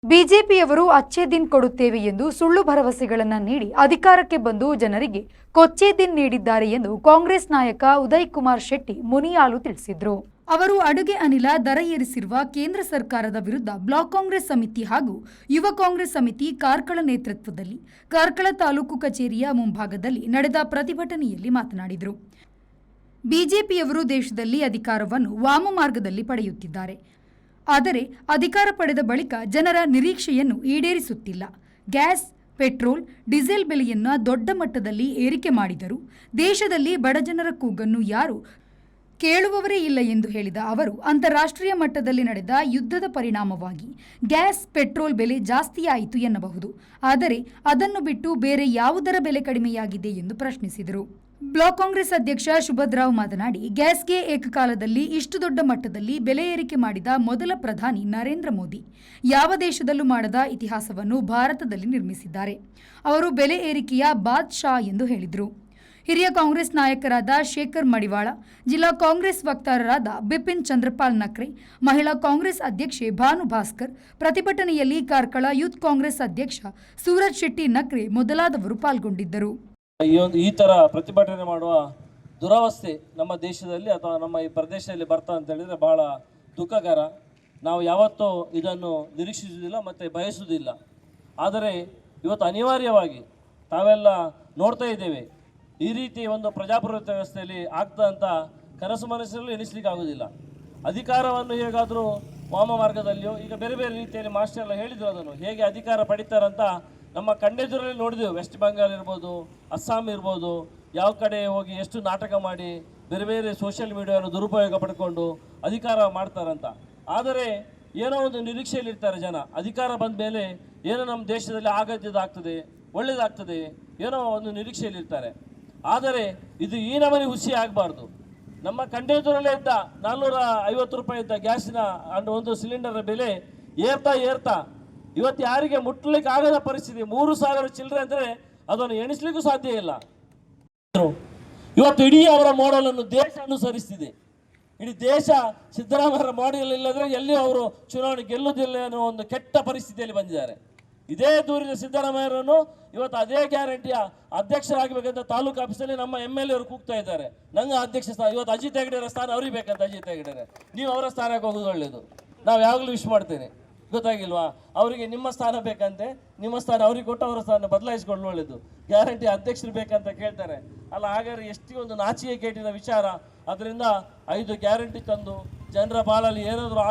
ಬಿಜೆಪಿಯವರು ಅಚ್ಚೇ ದಿನ್ ಕೊಡುತ್ತೇವೆ ಎಂದು ಸುಳ್ಳು ಭರವಸೆಗಳನ್ನು ನೀಡಿ ಅಧಿಕಾರಕ್ಕೆ ಬಂದು ಜನರಿಗೆ ಕೊಚ್ಚೆ ದಿನ್ ನೀಡಿದ್ದಾರೆ ಎಂದು ಕಾಂಗ್ರೆಸ್ ನಾಯಕ ಉದಯ್ ಕುಮಾರ್ ಶೆಟ್ಟಿ ಮುನಿಯಾಲು ತಿಳಿಸಿದರು. ಅವರು ಅಡುಗೆ ಅನಿಲ ದರ ಏರಿಸಿರುವ ಕೇಂದ್ರ ಸರ್ಕಾರದ ವಿರುದ್ಧ ಬ್ಲಾಕ್ ಕಾಂಗ್ರೆಸ್ ಸಮಿತಿ ಹಾಗೂ ಯುವ ಕಾಂಗ್ರೆಸ್ ಸಮಿತಿ ಕಾರ್ಕಳ ನೇತೃತ್ವದಲ್ಲಿ ಕಾರ್ಕಳ ತಾಲೂಕು ಕಚೇರಿಯ ಮುಂಭಾಗದಲ್ಲಿ ನಡೆದ ಪ್ರತಿಭಟನೆಯಲ್ಲಿ ಮಾತನಾಡಿದರು. ಬಿಜೆಪಿಯವರು ದೇಶದಲ್ಲಿ ಅಧಿಕಾರವನ್ನು ವಾಮಮಾರ್ಗದಲ್ಲಿ ಪಡೆಯುತ್ತಿದ್ದಾರೆ. ಆದರೆ ಅಧಿಕಾರ ಪಡೆದ ಬಳಿಕ ಜನರ ನಿರೀಕ್ಷೆಯನ್ನು ಈಡೇರಿಸುತ್ತಿಲ್ಲ. ಗ್ಯಾಸ್, ಪೆಟ್ರೋಲ್, ಡೀಸೆಲ್ ಬೆಲೆಯನ್ನು ದೊಡ್ಡ ಮಟ್ಟದಲ್ಲಿ ಏರಿಕೆ ಮಾಡಿದರು. ದೇಶದಲ್ಲಿ ಬಡಜನರ ಕೂಗನ್ನು ಯಾರು ಕೇಳುವವರೇ ಇಲ್ಲ ಎಂದು ಹೇಳಿದ ಅವರು, ಅಂತಾರಾಷ್ಟ್ರೀಯ ಮಟ್ಟದಲ್ಲಿ ನಡೆದ ಯುದ್ಧದ ಪರಿಣಾಮವಾಗಿ ಗ್ಯಾಸ್, ಪೆಟ್ರೋಲ್ ಬೆಲೆ ಜಾಸ್ತಿಯಾಯಿತು ಎನ್ನಬಹುದು. ಆದರೆ ಅದನ್ನು ಬಿಟ್ಟು ಬೇರೆ ಯಾವುದರ ಬೆಲೆ ಕಡಿಮೆಯಾಗಿದೆ ಎಂದು ಪ್ರಶ್ನಿಸಿದರು. ಬ್ಲಾಕ್ ಕಾಂಗ್ರೆಸ್ ಅಧ್ಯಕ್ಷ ಸುಭದ್ರಾವ್ ಮಾತನಾಡಿ, ಗ್ಯಾಸ್ಗೆ ಏಕಕಾಲದಲ್ಲಿ ಇಷ್ಟು ದೊಡ್ಡ ಮಟ್ಟದಲ್ಲಿ ಬೆಲೆ ಏರಿಕೆ ಮಾಡಿದ ಮೊದಲ ಪ್ರಧಾನಿ ನರೇಂದ್ರ ಮೋದಿ. ಯಾವ ದೇಶದಲ್ಲೂ ಮಾಡದ ಇತಿಹಾಸವನ್ನು ಭಾರತದಲ್ಲಿ ನಿರ್ಮಿಸಿದ್ದಾರೆ. ಅವರು ಬೆಲೆ ಏರಿಕೆಯ ಬಾದ್ಶಾ ಎಂದು ಹೇಳಿದರು. ಹಿರಿಯ ಕಾಂಗ್ರೆಸ್ ನಾಯಕರಾದ ಶೇಖರ್ ಮಡಿವಾಳ, ಜಿಲ್ಲಾ ಕಾಂಗ್ರೆಸ್ ವಕ್ತಾರರಾದ ಬಿಪಿನ್ ಚಂದ್ರಪಾಲ್ ನಕ್ರೆ, ಮಹಿಳಾ ಕಾಂಗ್ರೆಸ್ ಅಧ್ಯಕ್ಷೆ ಭಾನು ಭಾಸ್ಕರ್, ಪ್ರತಿಭಟನೆಯಲ್ಲಿ ಕಾರ್ಕಳ ಯೂತ್ ಕಾಂಗ್ರೆಸ್ ಅಧ್ಯಕ್ಷ ಸೂರಜ್ ಶೆಟ್ಟಿ ನಕ್ರೆ ಮೊದಲಾದವರು ಪಾಲ್ಗೊಂಡಿದ್ದರು. ಈ ಥರ ಪ್ರತಿಭಟನೆ ಮಾಡುವ ದುರವಸ್ಥೆ ನಮ್ಮ ದೇಶದಲ್ಲಿ ಅಥವಾ ನಮ್ಮ ಈ ಪ್ರದೇಶದಲ್ಲಿ ಬರ್ತಾ ಅಂತ ಹೇಳಿದರೆ ಬಹಳ ದುಃಖಕರ. ನಾವು ಯಾವತ್ತೂ ಇದನ್ನು ನಿರೀಕ್ಷಿಸುವುದಿಲ್ಲ ಮತ್ತು ಬಯಸುವುದಿಲ್ಲ. ಆದರೆ ಇವತ್ತು ಅನಿವಾರ್ಯವಾಗಿ ತಾವೆಲ್ಲ ನೋಡ್ತಾ ಇದ್ದೇವೆ, ಈ ರೀತಿ ಒಂದು ಪ್ರಜಾಪ್ರಭುತ್ವ ವ್ಯವಸ್ಥೆಯಲ್ಲಿ ಆಗ್ತದಂತ ಕನಸು ಮನಸ್ಸಲ್ಲೂ ಎಣಿಸ್ಲಿಕ್ಕೆ ಆಗೋದಿಲ್ಲ. ಅಧಿಕಾರವನ್ನು ಹೇಗಾದರೂ ವಾಮ ಮಾರ್ಗದಲ್ಲಿಯೋ ಈಗ ಬೇರೆ ಬೇರೆ ರೀತಿಯಲ್ಲಿ ಮಾಸ್ಟರ್ ಎಲ್ಲ ಹೇಳಿದ್ರು ಅದನ್ನು ಹೇಗೆ ಅಧಿಕಾರ ಪಡಿತಾರಂತ ನಮ್ಮ ಕಣ್ಣೆದುರಲ್ಲಿ ನೋಡಿದೆವು. ವೆಸ್ಟ್ ಬೆಂಗಾಲ್ ಇರ್ಬೋದು, ಅಸ್ಸಾಂ ಇರ್ಬೋದು, ಯಾವ ಕಡೆ ಹೋಗಿ ಎಷ್ಟು ನಾಟಕ ಮಾಡಿ ಬೇರೆ ಬೇರೆ ಸೋಷಿಯಲ್ ಮೀಡಿಯಾವನ್ನು ದುರುಪಯೋಗ ಪಡ್ಕೊಂಡು ಅಧಿಕಾರ ಮಾಡ್ತಾರಂತ. ಆದರೆ ಏನೋ ಒಂದು ನಿರೀಕ್ಷೆಯಲ್ಲಿರ್ತಾರೆ ಜನ. ಅಧಿಕಾರ ಬಂದ ಮೇಲೆ ಏನೋ ನಮ್ಮ ದೇಶದಲ್ಲಿ ಆಗದಿದ್ದಾಗ್ತದೆ, ಒಳ್ಳೆಯದಾಗ್ತದೆ, ಏನೋ ಒಂದು ನಿರೀಕ್ಷೆಯಲ್ಲಿರ್ತಾರೆ. ಆದರೆ ಇದು ಈ ನಮೂನೆ ಹುಸಿ ಆಗಬಾರ್ದು. ನಮ್ಮ ಕಣ್ಣೆದುರಲ್ಲೇ ಇದ್ದ 450 ರೂಪಾಯಿ ಇದ್ದ ಗ್ಯಾಸಿನ ಒಂದು ಸಿಲಿಂಡರ್ ಬೆಲೆ ಏರ್ತಾ ಇವತ್ತು ಯಾರಿಗೆ ಮುಟ್ಟಲಿಕ್ಕೆ ಆಗದ ಪರಿಸ್ಥಿತಿ. 3,000 ಚಿಲ್ಲರೆ ಅಂದರೆ ಅದನ್ನು ಎಣಿಸ್ಲಿಕ್ಕೂ ಸಾಧ್ಯ ಇಲ್ಲ. ಇವತ್ತು ಇಡೀ ಅವರ ಮಾಡೆಲ್ ಅನ್ನು ದೇಶ ಅನುಸರಿಸ್ತಿದೆ. ಇಡೀ ದೇಶ ಸಿದ್ದರಾಮಯ್ಯ ಮಾಡೆಲ್ ಇಲ್ಲದ್ರೆ ಎಲ್ಲಿ ಅವರು ಚುನಾವಣೆ ಗೆಲ್ಲುವುದಿಲ್ಲ ಅನ್ನೋ ಒಂದು ಕೆಟ್ಟ ಪರಿಸ್ಥಿತಿಯಲ್ಲಿ ಬಂದಿದ್ದಾರೆ. ಇದೇ ದೂರಿನ ಸಿದ್ದರಾಮಯ್ಯರನ್ನು ಇವತ್ತು ಅದೇ ಗ್ಯಾರಂಟಿಯ ಅಧ್ಯಕ್ಷರಾಗಬೇಕಂತ ತಾಲೂಕು ಆಫೀಸಲ್ಲಿ ನಮ್ಮ MLA ಅವರು ಕೂಗ್ತಾ ಇದ್ದಾರೆ. ನಂಗೆ ಅಧ್ಯಕ್ಷ ಸ್ಥಾನ ಇವತ್ತು ಅಜಿತ್ ಹೆಗಡೆಯವರ ಸ್ಥಾನ ಅವ್ರಿಗೆ ಬೇಕಂತ. ಅಜಿತ್ ಹೆಗಡೆ ನೀವು ಅವರ ಸ್ಥಾನಕ್ಕೆ ಹೋಗೋದು ಒಳ್ಳೆಯದು. ನಾವು ಯಾವಾಗಲೂ ವಿಶ್ ಮಾಡ್ತೇನೆ. ಗೊತ್ತಾಗಿಲ್ವಾ? ಅವರಿಗೆ ನಿಮ್ಮ ಸ್ಥಾನ ಬೇಕಂತೆ, ನಿಮ್ಮ ಸ್ಥಾನ ಅವ್ರಿಗೆ ಕೊಟ್ಟು ಅವರ ಸ್ಥಾನ ಬದಲಾಯಿಸ್ಕೊಂಡು ಒಳ್ಳೆಯದು. ಗ್ಯಾರಂಟಿ ಅಧ್ಯಕ್ಷರು ಬೇಕಂತ ಕೇಳ್ತಾರೆ ಅಲ್ಲ. ಹಾಗಾದ್ರೆ ಎಷ್ಟು ಒಂದು ನಾಚಿಕೆ ಕೇಟಿನ ವಿಚಾರ. ಅದರಿಂದ 5 ಗ್ಯಾರಂಟಿ ತಂದು ಜನರ ಬಾಳಲ್ಲಿ ಏನಾದರೂ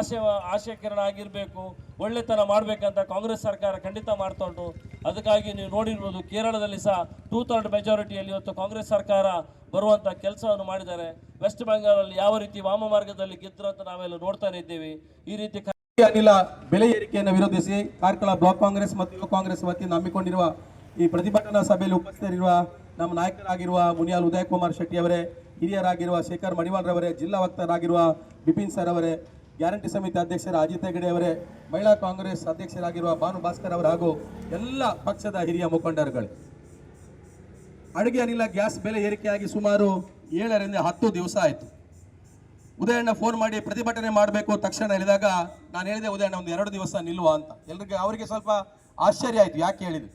ಆಶಯ ಕಿರಣ ಆಗಿರಬೇಕು, ಒಳ್ಳೆತನ ಮಾಡಬೇಕಂತ ಕಾಂಗ್ರೆಸ್ ಸರ್ಕಾರ ಖಂಡಿತ ಮಾಡ್ತಾ ಉಂಟು. ಅದಕ್ಕಾಗಿ ನೀವು ನೋಡಿರ್ಬೋದು, ಕೇರಳದಲ್ಲಿ ಸಹ 2/3 ಮೆಜಾರಿಟಿಯಲ್ಲಿ ಇವತ್ತು ಕಾಂಗ್ರೆಸ್ ಸರ್ಕಾರ ಬರುವಂಥ ಕೆಲಸವನ್ನು ಮಾಡಿದ್ದಾರೆ. ವೆಸ್ಟ್ ಬೆಂಗಾಲಲ್ಲಿ ಯಾವ ರೀತಿ ವಾಮ ಮಾರ್ಗದಲ್ಲಿ ಗೆದ್ದರು ಅಂತ ನಾವೆಲ್ಲ ನೋಡ್ತಾನೆ ಇದ್ದೇವೆ. ಈ ರೀತಿ ಅನಿಲ ಬೆಲೆ ಏರಿಕೆಯನ್ನು ವಿರೋಧಿಸಿ ಕಾರ್ಕಳ ಬ್ಲಾಕ್ ಕಾಂಗ್ರೆಸ್ ಮತ್ತು ಯುವ ಕಾಂಗ್ರೆಸ್ ವತಿಯಿಂದ ಹಮ್ಮಿಕೊಂಡಿರುವ ಈ ಪ್ರತಿಭಟನಾ ಸಭೆಯಲ್ಲಿ ಉಪಸ್ಥಿತರಿರುವ ನಮ್ಮ ನಾಯಕರಾಗಿರುವ ಮುನಿಯಾಲ್ ಉದಯ್ ಕುಮಾರ್ ಶೆಟ್ಟಿ ಅವರೇ, ಹಿರಿಯರಾಗಿರುವ ಶೇಖರ್ ಮಡಿವಾಲ್ ರವರೇ, ಜಿಲ್ಲಾ ವಕ್ತಾರರಾಗಿರುವ ಬಿಪಿನ್ ಸರ್ ಅವರೇ, ಗ್ಯಾರಂಟಿ ಸಮಿತಿ ಅಧ್ಯಕ್ಷರ ಅಜಿತ್ ಹೆಗಡೆ ಅವರೇ, ಮಹಿಳಾ ಕಾಂಗ್ರೆಸ್ ಅಧ್ಯಕ್ಷರಾಗಿರುವ ಭಾನು ಭಾಸ್ಕರ್ ಅವರು ಹಾಗೂ ಎಲ್ಲ ಪಕ್ಷದ ಹಿರಿಯ ಮುಖಂಡರುಗಳು, ಅಡುಗೆ ಅನಿಲ ಗ್ಯಾಸ್ ಬೆಲೆ ಏರಿಕೆಯಾಗಿ ಸುಮಾರು 7 ರಿಂದ 10 ದಿವಸ ಆಯಿತು. ಉದಯಣ್ಣ ಫೋನ್ ಮಾಡಿ ಪ್ರತಿಭಟನೆ ಮಾಡಬೇಕು ತಕ್ಷಣ ಹೇಳಿದಾಗ ನಾನು ಹೇಳಿದೆ, ಉದಯಣ್ಣ ಒಂದು 2 ದಿವಸ ನಿಲ್ಲುವ ಅಂತ. ಅವರಿಗೆ ಸ್ವಲ್ಪ ಆಶ್ಚರ್ಯ ಆಯಿತು. ಯಾಕೆ ಹೇಳಿದ್ರು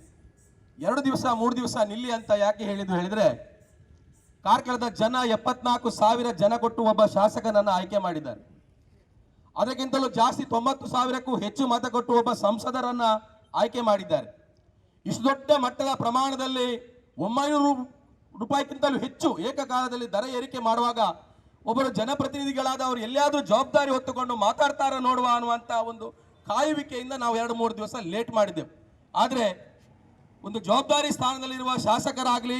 2 ದಿವಸ 3 ದಿವಸ ನಿಲ್ಲಿ ಅಂತ ಯಾಕೆ ಹೇಳಿದ್ರು ಹೇಳಿದ್ರೆ, ಕಾರ್ಕಳದ ಜನ 74,000 ಜನ ಕೊಟ್ಟು ಒಬ್ಬ ಶಾಸಕನನ್ನು ಆಯ್ಕೆ ಮಾಡಿದ್ದಾರೆ. ಅದಕ್ಕಿಂತಲೂ ಜಾಸ್ತಿ 90,000ಕ್ಕೂ ಹೆಚ್ಚು ಮತ ಕೊಟ್ಟು ಒಬ್ಬ ಸಂಸದರನ್ನ ಆಯ್ಕೆ ಮಾಡಿದ್ದಾರೆ. ಇಷ್ಟು ದೊಡ್ಡ ಮಟ್ಟದ ಪ್ರಮಾಣದಲ್ಲಿ 900 ರೂಪಾಯಿಗಿಂತಲೂ ಹೆಚ್ಚು ಏಕಕಾಲದಲ್ಲಿ ದರ ಏರಿಕೆ ಮಾಡುವಾಗ ಒಬ್ಬರು ಜನಪ್ರತಿನಿಧಿಗಳಾದ ಅವರು ಎಲ್ಲಿಯಾದರೂ ಜವಾಬ್ದಾರಿ ಹೊತ್ತುಕೊಂಡು ಮಾತಾಡ್ತಾರ ನೋಡುವ ಅನ್ನುವಂಥ ಒಂದು ಕಾಯುವಿಕೆಯಿಂದ ನಾವು 2-3 ದಿವಸ ಲೇಟ್ ಮಾಡಿದ್ದೆವು. ಆದರೆ ಒಂದು ಜವಾಬ್ದಾರಿ ಸ್ಥಾನದಲ್ಲಿರುವ ಶಾಸಕರಾಗಲಿ,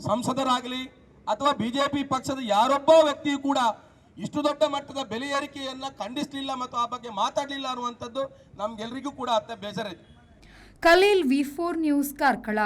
ಸಂಸದರಾಗಲಿ ಅಥವಾ BJP ಪಕ್ಷದ ಯಾರೊಬ್ಬ ವ್ಯಕ್ತಿಯೂ ಕೂಡ ಇಷ್ಟು ದೊಡ್ಡ ಮಟ್ಟದ ಬೆಲೆ ಏರಿಕೆಯನ್ನು ಖಂಡಿಸಲಿಲ್ಲ ಮತ್ತು ಆ ಬಗ್ಗೆ ಮಾತಾಡಲಿಲ್ಲ ಅನ್ನುವಂಥದ್ದು ನಮ್ಗೆಲ್ರಿಗೂ ಕೂಡ ಬೇಸರಿದೆ. Khaleel V4 news Karkala.